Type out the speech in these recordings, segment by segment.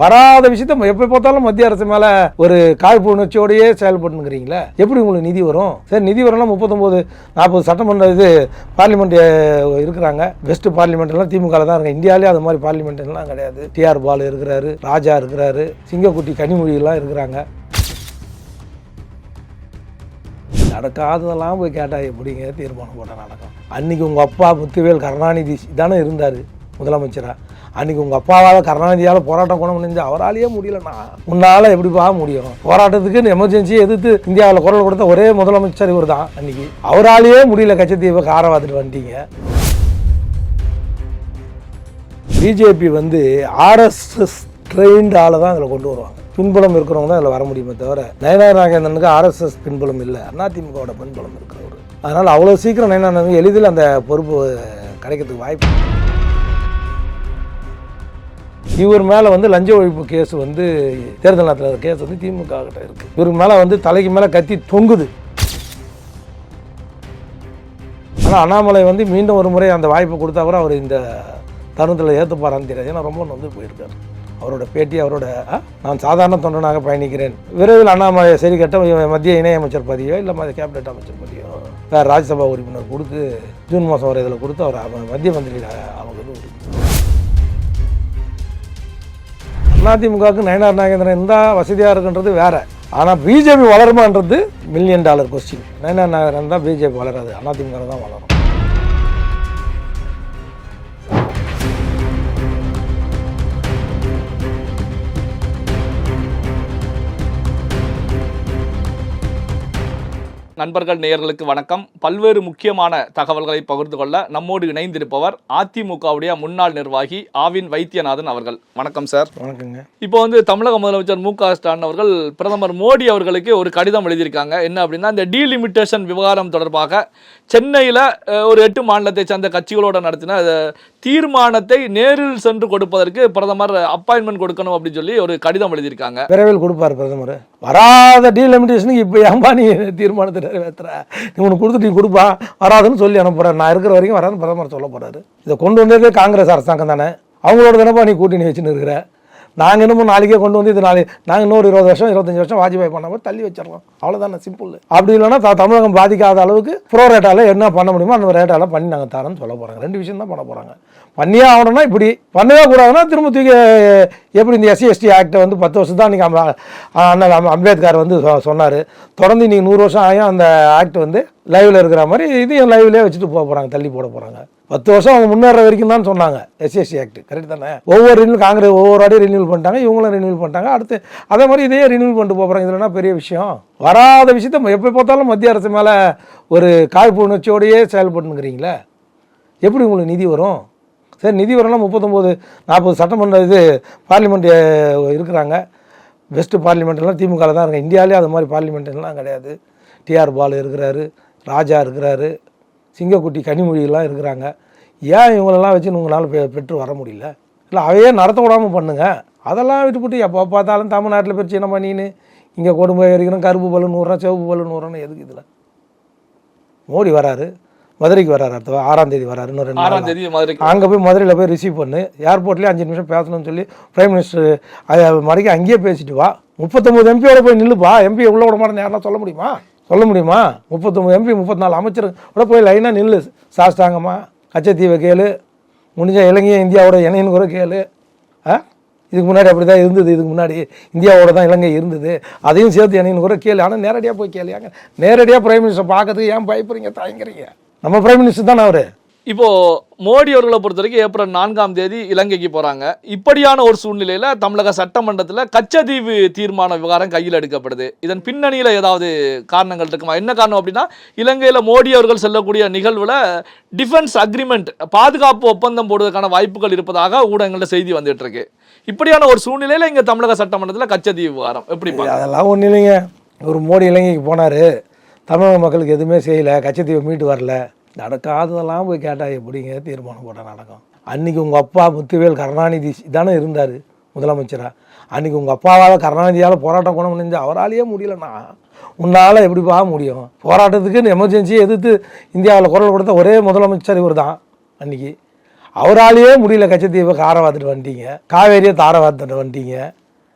வராத விஷயத்த எப்போ பார்த்தாலும் மத்திய அரசு மேல ஒரு காழ்ப்பு உணர்ச்சியோடையே செயல்பட்டுங்கிறீங்களா? எப்படி உங்களுக்கு நிதி வரும்? சரி, நிதி வரும்னா 39-40 சட்டமன்ற பார்லிமெண்ட் இருக்கிறாங்க. வெஸ்ட் பார்லிமெண்ட் எல்லாம் திமுக தான் இருக்கு. இந்தியாவிலே அது மாதிரி பார்லிமெண்ட் எல்லாம் கிடையாது. டிஆர் பாலு இருக்கிறாரு, ராஜா இருக்கிறாரு, சிங்கக்குட்டி கனிமொழி எல்லாம் இருக்கிறாங்க. நடக்காததெல்லாம் போய் கேட்டால் எப்படிங்க தீர்மானம் போட்டால் நடக்கும்? அன்னைக்கு உங்கள் அப்பா முத்துவேல் கருணாநிதி தானே இருந்தார் முதலமைச்சராக. அன்றைக்கி உங்கள் அப்பாவால் கருணாநிதியால் போராட்டம் கொண்டு முடிஞ்சு அவராலேயே முடியலண்ணா, உன்னால் எப்படிப்பா முடியும்? போராட்டத்துக்குன்னு எமர்ஜென்சியை எதிர்த்து இந்தியாவில் குரல் கொடுத்த ஒரே முதலமைச்சர் இவர் தான். அன்றைக்கி அவராலேயே முடியல, கச்சத்தீவை காரை பார்த்துட்டு வந்துட்டீங்க. பிஜேபி ஆர்எஸ்எஸ் ட்ரெயின்டு ஆளை தான் அதில் கொண்டு வருவாங்க. பின்புலம் இருக்கிறவங்க தான் அதில் வர முடியுமே தவிர, நயனார் நாகேந்திரனுக்கு ஆர்எஸ்எஸ் பின்புலம் இல்லை, அதிமுகவோட பின்புலம் இருக்கிறவர். அதனால் அவ்வளோ சீக்கிரம் நயனார் நாகேந்திரன் எளிதில் அந்த பொறுப்பு கிடைக்கிறதுக்கு வாய்ப்பு. இவர் மேலே லஞ்ச ஒழிப்பு கேஸ் தேர்தல் நேரத்தில் கேஸ் திமுக கிட்ட இருக்குது. இவருக்கு மேலே தலைக்கு மேலே கத்தி தொங்குது. ஆனால் அண்ணாமலை மீண்டும் ஒரு முறை அந்த வாய்ப்பை கொடுத்தா கூட அவர் இந்த தருணத்தில் ஏற்றுப்பாரான்னு தெரியாது. ஏன்னா ரொம்ப போயிருக்காரு. அவரோட பேட்டி, அவரோட நான் சாதாரண தொண்டனாக பயணிக்கிறேன், விரைவில் அண்ணாமலை சரி கட்ட மத்திய இணையமைச்சர் பதவியோ இல்லை கேபினெட் அமைச்சர் பதவியோ வேறு ராஜ்யசபா உறுப்பினர் கொடுத்து ஜூன் மாதம் வரை இதில் கொடுத்து அவர் மத்திய மந்திரி அவங்க அதிமுகவுக்கு நயனார் நாகேந்திரன் இருந்தால் வசதியாக இருக்குன்றது வேறு. ஆனால் பிஜேபி வளருமான்றது $1 மில்லியன் கொஸ்டின். நயனார் நாகேந்திரன் தான் பிஜேபி வளராது, அதிமுக தான் வளரும். நண்பர்கள், நேயர்களுக்கு வணக்கம். பல்வேறு முக்கியமான தகவல்களை பகிர்ந்து கொள்ள நம்மோடு இணைந்திருப்பவர் அதிமுகவுடைய முன்னாள் நிர்வாகி ஆவின் வைத்தியநாதன் அவர்கள். வணக்கம் சார். வணக்கங்க. இப்போ தமிழக முதலமைச்சர் மு.க. ஸ்டாலின் அவர்கள் பிரதமர் மோடி அவர்களுக்கு ஒரு கடிதம் எழுதியிருக்காங்க. என்ன அப்படின்னா, இந்த டீலிமிட்டேஷன் விவகாரம் தொடர்பாக சென்னையில் ஒரு 8 மாநிலத்தை சேர்ந்த கட்சிகளோடு நடத்தின தீர்மானத்தை நேரில் சென்று கொடுப்பதற்கு பிரதமர் அப்பாயின்மெண்ட் கொடுக்கணும் அப்படின்னு சொல்லி ஒரு கடிதம் எழுதியிருக்காங்க. விரைவில் கொடுப்பார் பிரதமர். வராத டீலிமிட்டேஷனுக்கு இப்போ அம்பானி தீர்மானத்தை நிறைவேற்றுற நீ உனக்கு கொடுத்துட்டு நீ கொடுப்பா, வராதுன்னு சொல்லி அனுப்புகிறேன். நான் இருக்கிற வரைக்கும் வராதுன்னு பிரதமர் சொல்ல போகிறாரு. இதை கொண்டு வந்ததே காங்கிரஸ் அரசாங்கம் தானே, அவங்களோட தானப்பா நீ கூட்டணி வச்சுன்னு இருக்கிற. நாங்கள் இன்னமும் நாளைக்கே கொண்டு இது நாங்கள் இன்னொரு 20 வருஷம் 25 வருஷம் வாஜ்பாய் பண்ண போது தள்ளி வச்சிடலாம், அவ்வளோதானே, சிம்பிள். அப்படி இல்லைன்னா தமிழகம் பாதிக்காத அளவுக்கு ப்ரோ ரேட்டால் என்ன பண்ண முடியுமோ அந்த ரேட்டால் பண்ணி நாங்கள் தரோன்னு சொல்ல போகிறாங்க. 2 விஷயம் தான் பண்ண போகிறாங்க. பண்ணியே ஆகணும்னா இப்படி, பண்ணவே கூடாதுன்னா திரும்ப தூக்கி எப்படி இந்த SC/ST ஆக்டை 10 வருஷம் தான் இன்றைக்கி அண்ணன் அம்பேத்கர் சொன்னார். தொடர்ந்து இன்றைக்கி 100 வருஷம் ஆகியும் அந்த ஆக்ட் லைவில் இருக்கிற மாதிரி இதையும் லைவ்லேயே வச்சுட்டு போக போகிறாங்க, தள்ளி போட போகிறாங்க. 10 வருஷம் அவங்க முன்னேற வரைக்கும் தான் சொன்னாங்க SC/ST ஆக்ட். கரெக்ட் தானே? ஒவ்வொரு ரினியூல் காங்கிரஸ் ஒவ்வொரு வாடியும் ரினியூல் பண்ணிட்டாங்க, இவங்களும் ரினியூல் பண்ணிட்டாங்க. அடுத்து அதே மாதிரி இதையே ரினியூல் பண்ணிட்டு போகிறாங்க. இதுலனா பெரிய விஷயம். வராத விஷயத்த எப்போ பார்த்தாலும் மத்திய அரசு மேலே ஒரு காழ்ப்பு உணர்ச்சியோடையே செயல்பட்டுங்கிறீங்களா? எப்படி உங்களுக்கு நிதி வரும்? சரி, நிதி வரும்னா 39-40 சட்டமன்ற பார்லிமெண்ட் இருக்கிறாங்க. வெஸ்ட் பார்லிமெண்ட் எல்லாம் திமுக தான் இருக்கு. இந்தியாவிலே அது மாதிரி பார்லிமெண்ட் எல்லாம் கிடையாது. டிஆர் பாலு இருக்கிறாரு, ராஜா இருக்கிறாரு, சிங்கக்குட்டி கனிமொழி எல்லாம் இருக்கிறாங்க. ஏன் இவங்களெல்லாம் வச்சு உங்களால் பெற்று வர முடியல? இல்லை அவையே நடத்த விடாமல் பண்ணுங்க. அதெல்லாம் விட்டுவிட்டு எப்போ பார்த்தாலும் தமிழ்நாட்டில் பிரச்சனை பண்ணின்னு இங்கே கொடுமை வரைக்கணும். கருப்பு பலூன் விட்றோம், சிவப்பு பலூன் விட்றோன்னு எதுக்கு? இதில் மோடி வராரு, மதுரைக்கு வராரு, அடுத்த 6ஆம் தேதி வராரு. இன்னும் 2 6ஆம் தேதி அங்கே போய் மதுரையில் போய் ரிசீவ் பண்ணு, ஏர்போர்ட்லேயே 5 நிமிஷம் பேசணும்னு சொல்லி பிரைம் மினிஸ்டர் மறைக்க அங்கேயே பேசிட்டு வா. 39 எம்பியோட போய் நில்லுப்பா. எம்பி உள்ள விட மாட்டேன்னு யாரெல்லாம் சொல்ல முடியுமா? 39 எம்பி 34 அமைச்சரோட போய் லைனாக நில்லு. சாஸ்தாங்கம்மா கச்சத்தீவை கேளு, முடிஞ்ச இலங்கையை இந்தியாவோட இணையன்னு கூட கேளு. இதுக்கு முன்னாடி அப்படி தான் இருந்தது, இதுக்கு முன்னாடி இந்தியாவோட தான் இலங்கை இருந்தது, அதையும் சேர்த்து இணையன்னு கூட கேளு. ஆனால் நேரடியாக போய் கேளுங்க. நேரடியாக பிரைம் மினிஸ்டர் பார்க்கறதுக்கு ஏன் பயப்படுறீங்க, தயங்குறீங்க? நம்ம பிரைம் மினிஸ்டர் தானே அவர். இப்போ மோடி அவர்களை பொறுத்த வரைக்கும் ஏப்ரல் 4ஆம் தேதி இலங்கைக்கு போறாங்க. இப்படியான ஒரு சூழ்நிலையில தமிழக சட்டமன்றத்தில் கச்சத்தீவு தீர்மான விவகாரம் கையில் எடுக்கப்படுது. இதன் பின்னணியில் ஏதாவது காரணங்கள் இருக்குமா? என்ன காரணம் அப்படின்னா, இலங்கையில் மோடி அவர்கள் செல்லக்கூடிய நிகழ்வுல டிஃபென்ஸ் அக்ரிமெண்ட், பாதுகாப்பு ஒப்பந்தம் போடுவதற்கான வாய்ப்புகள் இருப்பதாக ஊடகங்களில் செய்தி வந்துட்டு இருக்கு. இப்படியான ஒரு சூழ்நிலையில இங்க தமிழக சட்டமன்றத்தில் கச்சத்தீவு விவகாரம் எப்படி? அதெல்லாம் ஒன்றும் இல்லைங்க. ஒரு மோடி இலங்கைக்கு போனாரு, தமிழக மக்களுக்கு எதுவுமே செய்யலை, கச்சத்தீவை மீட்டு வரல. நடக்காததெல்லாம் போய் கேட்டால் எப்படிங்க தீர்மானம் போட்டால் நடக்கும்? அன்றைக்கி உங்கள் அப்பா முத்துவேல் கருணாநிதி தானே இருந்தார் முதலமைச்சராக. அன்றைக்கி உங்கள் அப்பாவால் கருணாநிதியால் போராட்டம் கொண்டு முடிஞ்சு அவராலேயே முடியலண்ணா, உன்னால் எப்படிப்பா முடியும்? போராட்டத்துக்குன்னு எமர்ஜென்சியை எதிர்த்து இந்தியாவில் குரல் கொடுத்த ஒரே முதலமைச்சர் இவர் தான் அன்றைக்கி. அவராலேயே முடியல கச்சத்தீவை காரை பார்த்துட்டு வந்துட்டீங்க, காவேரியை தாரை பார்த்துட்டு வந்துட்டீங்க,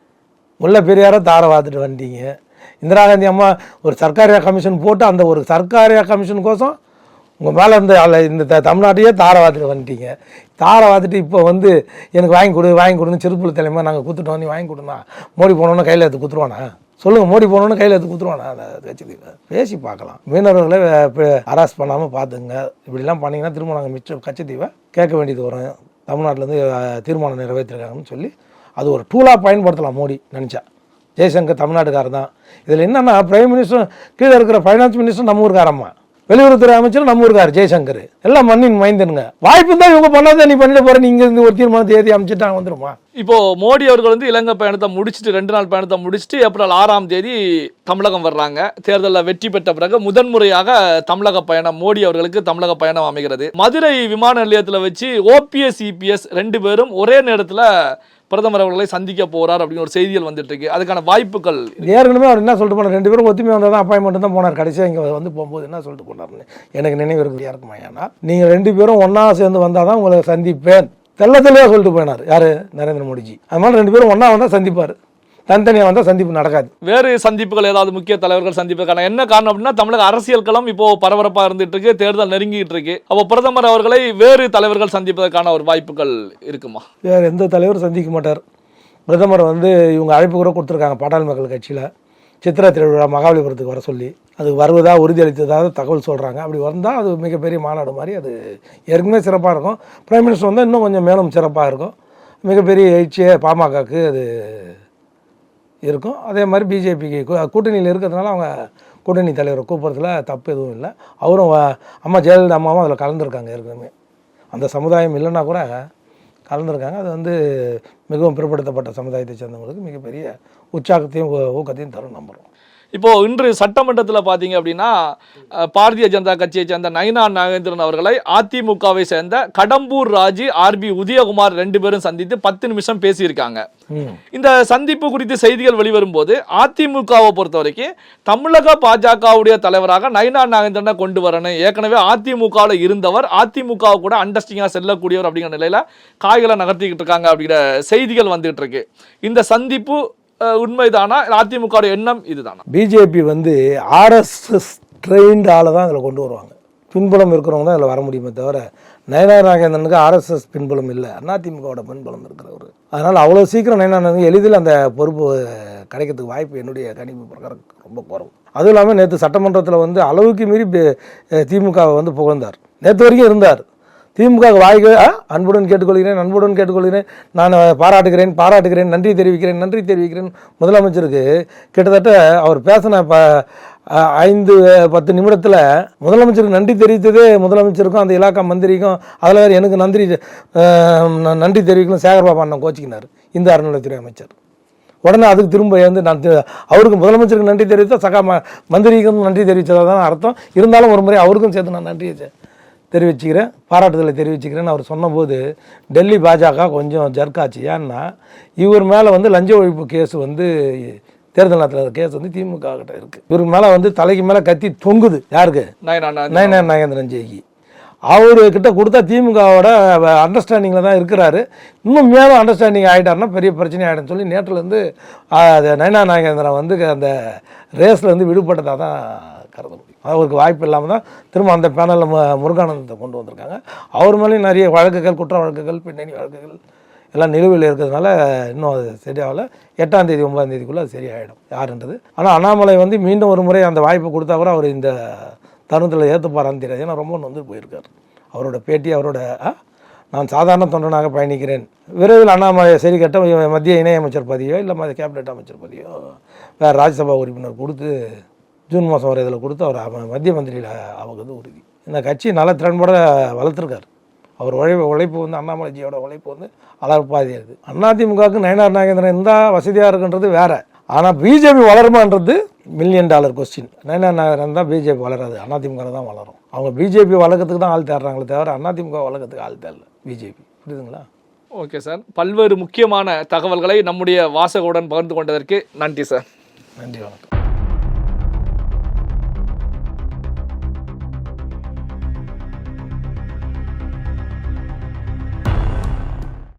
முல்லை பெரியாரை தாரை பார்த்துட்டு வந்துட்டீங்க. இந்திரா காந்தி அம்மா ஒரு சர்க்காரியா கமிஷன் போட்டு அந்த ஒரு சர்க்காரியா கமிஷனுக்கோசம் உங்கள் மேலே இந்த தமிழ்நாட்டையே தாரை பார்த்துட்டு வந்துட்டீங்க. தாரை பார்த்துட்டு இப்போ வந்து எனக்கு வாங்கி கொடுன்னு செருப்புல தலைமை நாங்கள் கொடுத்துட்டோம், நீ வாங்கி கொடுனா மோடி போனோன்னு கையில் எடுத்து கொடுத்துருவானா? சொல்லுங்கள், மோடி போனோன்னு கையில் எடுத்து கொடுத்துருவானா? அந்த கட்சியில் பேசி பார்க்கலாம். மீனவர்களை ஹராஸ் பண்ணாமல் பார்த்துங்க. இப்படிலாம் பண்ணிங்கன்னா திரும்ப நாங்கள் மிச்சம் கட்சித்தீவை கேட்க வேண்டியது வரும். தமிழ்நாட்டிலேருந்து தீர்மானம் நிறைவேற்றிருக்காங்கன்னு சொல்லி அது ஒரு டூலாக பயன்படுத்தலாம் மோடி நினச்சா. ஜெய்சங்கர் தமிழ்நாட்டுக்காரர் தான். இதில் என்னென்னா பிரைம் மினிஸ்டர் கீழே இருக்கிற ஃபைனான்ஸ் மினிஸ்டர் நம்ம ஊருக்காரம்மா, வெளியுறவுத்துறை அமைச்சர் நம்ம ஊருக்கார் ஜெய்சங்கர், எல்லாம் மண்ணின் மைந்தனுங்க. வாய்ப்பு தான் இவங்க பண்ணாதான் நீ பண்ணிட்டு போகிற, நீங்கள் இருந்து ஒரு தீர்மானத்தை ஏற்றி அமைச்சிட்டாங்க வந்துருமா? இப்போ மோடி அவர்கள் வந்து இலங்கை பயணத்தை முடிச்சுட்டு 2 நாள் பயணத்தை முடிச்சுட்டு ஏப்ரல் 6ஆம் தேதி தமிழகம் வர்றாங்க. தேர்தலில் வெற்றி பெற்ற பிறகு முதன்முறையாக தமிழக பயணம், மோடி அவர்களுக்கு தமிழக பயணம் அமைகிறது. மதுரை விமான நிலையத்தில் வச்சு OPS EPS 2 பேரும் ஒரே நேரத்தில் பிரதமர் அவர்களை சந்திக்க போறார் அப்படின்னு ஒரு செய்திகள் வந்துட்டு இருக்கு. அதுக்கான வாய்ப்புகள் ஏற்கனவே அவர் என்ன சொல்லிட்டு போனார், 2 பேரும் ஒத்துமை வந்தால் தான் அப்பாயின்மெண்ட் தான் போனார். கடைசியாக இங்கே வந்து போகும்போது என்ன சொல்லிட்டு போனார்னு எனக்கு நினைவு இருக்குமா? ஏன்னா நீங்கள் 2 பேரும் ஒன்றா சேர்ந்து வந்தால் தான் உங்களை சந்திப்பேன் தெளிவாக சொல்லிட்டு போயினார் யார்? நரேந்திர மோடிஜி. அதனால 2 பேரும் ஒன்றா வந்தால் சந்திப்பார், தனித்தனியாக வந்தால் சந்திப்பு நடக்காது. வேறு சந்திப்புகள் ஏதாவது முக்கிய தலைவர்கள் சந்திப்புக்கான என்ன காரணம் அப்படின்னா தமிழக அரசியல் களம் இப்போ பரபரப்பாக இருந்துட்டு இருக்கு, தேர்தல் நெருங்கிட்டு இருக்கு. அப்போ பிரதமர் அவர்களை வேறு தலைவர்கள் சந்திப்பதற்கான ஒரு வாய்ப்புகள் இருக்குமா? வேறு எந்த தலைவரும் சந்திக்க மாட்டார். பிரதமர் வந்து இவங்க அழைப்பு கூட கொடுத்துருக்காங்க பாட்டாளி மக்கள் கட்சியில் சித்ரா திருவிழா மகாபலிபுரத்துக்கு வர சொல்லி. அது வருவதாக உறுதியளித்ததாக தகவல் சொல்கிறாங்க. அப்படி வந்தால் அது மிகப்பெரிய மாநாடு மாதிரி அது ஏற்கனவே சிறப்பாக இருக்கும். பிரைம் மினிஸ்டர் வந்தால் இன்னும் கொஞ்சம் மேலும் சிறப்பாக இருக்கும். மிகப்பெரிய எழுச்சியே பாமகக்கு அது இருக்கும். அதே மாதிரி பிஜேபிக்கு கூட்டணியில் இருக்கிறதுனால அவங்க கூட்டணி தலைவரை கூப்பிட்றதுல தப்பு எதுவும் இல்லை. அவரும் அம்மா ஜெயலலிதா அம்மாவும் அதில் கலந்துருக்காங்க. ஏற்கனவே அந்த சமுதாயம் இல்லைன்னா கூட கலந்துருக்காங்க. அது வந்து மிகவும் பிற்படுத்தப்பட்ட சமுதாயத்தை சேர்ந்தவங்களுக்கு மிகப்பெரிய உற்சாகத்தையும் ஊக்கத்தையும் தரும் நம்புகிறோம். இப்போ இன்று சட்டமன்றத்தில் பார்த்தீங்க அப்படின்னா பாரதிய ஜனதா கட்சியை சேர்ந்த நயினா நாகேந்திரன் அவர்களை அதிமுகவை சேர்ந்த கடம்பூர் ராஜு RB உதயகுமார் 2 பேரும் சந்தித்து 10 நிமிஷம் பேசியிருக்காங்க. இந்த சந்திப்பு குறித்து செய்திகள் வெளிவரும்போது அதிமுகவை பொறுத்த வரைக்கும் தமிழக பாஜகவுடைய தலைவராக நயினா நாகேந்திரனை கொண்டு வரணும், ஏற்கனவே அதிமுகவில் இருந்தவர், அதிமுக கூட அண்டர்ஸ்டிங்காக செல்லக்கூடியவர் அப்படிங்கிற நிலையில காய்களை நகர்த்திக்கிட்டு இருக்காங்க அப்படிங்கிற செய்திகள் வந்துகிட்டு இருக்கு. இந்த சந்திப்பு உண்மைதானா? அதிமுக எண்ணம் இதுதானா? பிஜேபி வந்து RSS ட்ரெயின்டு ஆளை தான் அதில் கொண்டு வருவாங்க. பின்புலம் இருக்கிறவங்க தான் அதில் வர முடியுமே தவிர நயனா நாகேந்திரனுக்கு RSS பின்புலம் இல்லை, அதிமுகவோட பின்புலம் இருக்கிறவர். அதனால் அவ்வளோ சீக்கிரம் நயனா நாகேந்திரன் எளிதில் அந்த பொறுப்பு கிடைக்கிறதுக்கு வாய்ப்பு என்னுடைய கணிப்பு பிரகாரம் ரொம்ப குறைவு. அதுவும் இல்லாமல் நேற்று சட்டமன்றத்தில் வந்து அளவுக்கு மீறி திமுகவை வந்து புகழ்ந்தார். நேற்று வரைக்கும் இருந்தார். திமுக வாய்க்கு அன்புடன் கேட்டுக்கொள்கிறேன், நான் பாராட்டுகிறேன், நன்றி தெரிவிக்கிறேன். முதலமைச்சருக்கு கிட்டத்தட்ட அவர் பேசின 5-10 நிமிடத்தில் முதலமைச்சருக்கு நன்றி தெரிவித்ததே முதலமைச்சருக்கும் அந்த இலாக்கா மந்திரிக்கும். அதில் வேறு எனக்கு நன்றி தெரிவிக்கணும் சேகர்பாபு அண்ணன் கோச்சிக்கினார் இந்த அறநிலையத்துறை அமைச்சர். உடனே அதுக்கு திரும்ப வந்து நான் அவருக்கு முதலமைச்சருக்கு நன்றி தெரிவித்தா மந்திரிக்கும் நன்றி தெரிவித்ததாக தான் அர்த்தம். இருந்தாலும் ஒரு முறை அவருக்கும் சேர்த்து நான் நன்றியை தெரிவிச்சுக்கிறேன், பாராட்டுதலை தெரிவிச்சுக்கிறேன்னு அவர் சொன்னபோது டெல்லி பாஜக கொஞ்சம் ஜர்க்காச்சு. ஏன்னா இவர் மேலே வந்து லஞ்ச ஒழிப்பு கேஸ் வந்து தேர்தல் நேரத்தில் கேஸ் வந்து திமுக கிட்ட இருக்குது. இவருக்கு மேலே வந்து தலைக்கு மேலே கத்தி தொங்குது. யாருக்கு? நயனா நாகேந்திரன் ஜெய்கி. அவர்கிட்ட கொடுத்தா திமுகவோட அண்டர்ஸ்டாண்டிங்கில் தான் இருக்கிறாரு. இன்னும் மேலும் அண்டர்ஸ்டாண்டிங் ஆகிட்டாருன்னா பெரிய பிரச்சனை ஆகிடுன்னு சொல்லி நேற்றுலேருந்து நயனா நாகேந்திரன் வந்து அந்த ரேஸ்லேருந்து விடுபட்டதாக தான் கருத முடியும். அவருக்கு வாய்ப்பு இல்லாமல் தான் திரும்ப அந்த பேனலில் முருகானந்தத்தை கொண்டு வந்திருக்காங்க. அவர் மேலேயும் நிறைய வழக்குகள், குற்ற வழக்குகள், பின்னணி வழக்குகள் எல்லாம் நிலுவையில் இருக்கிறதுனால இன்னும் அது சரியாகலை. 8ஆம் தேதி 9ஆம் தேதிக்குள்ளே அது சரியாயிடும் யாருன்றது. ஆனால் அண்ணாமலை வந்து மீண்டும் ஒரு முறை அந்த வாய்ப்பு கொடுத்தா கூட அவர் இந்த தருணத்தில் ஏற்றுப்பாரான்னு தெரியாது. ஏன்னா ரொம்ப வந்து போயிருக்கார். அவரோட பேட்டி, அவரோட நான் சாதாரண தொண்டனாக பயணிக்கிறேன், விரைவில் அண்ணாமலை சரி கட்ட மத்திய இணையமைச்சர் பதவியோ இல்லை கேபினெட் அமைச்சர் பதவியோ வேறு ராஜ்யசபா உறுப்பினர் கொடுத்து ஜூன் மாதம் வரை இதில் கொடுத்து அவர் மத்திய மந்திரியில் ஆகுது உறுதி. இந்த கட்சி நல்ல திறன்பட வளர்த்துருக்கார். அவர் உழைப்பு வந்து அண்ணாமலைஜியோட உழைப்பு வந்து அளவுப்பாதியாக இருக்குது. அதிமுகவுக்கு நயனா நாகேந்திரன் இருந்தால் வசதியாக இருக்குன்றது வேறு. ஆனால் பிஜேபி வளருமான்றது $1 மில்லியன் கொஸ்டின். நயனா நாகேந்திரன் தான் பிஜேபி வளராது, அதிமுக தான் வளரும். அவங்க பிஜேபி வளர்க்கறதுக்கு தான் ஆள் தேடுறாங்களே தவிர அதிமுக வளர்க்கறதுக்கு ஆள் தேடல பிஜேபி. புரியுதுங்களா? ஓகே சார், பல்வேறு முக்கியமான தகவல்களை நம்முடைய வாசகவுடன் பகிர்ந்து கொண்டதற்கு நன்றி சார். நன்றி, வணக்கம்.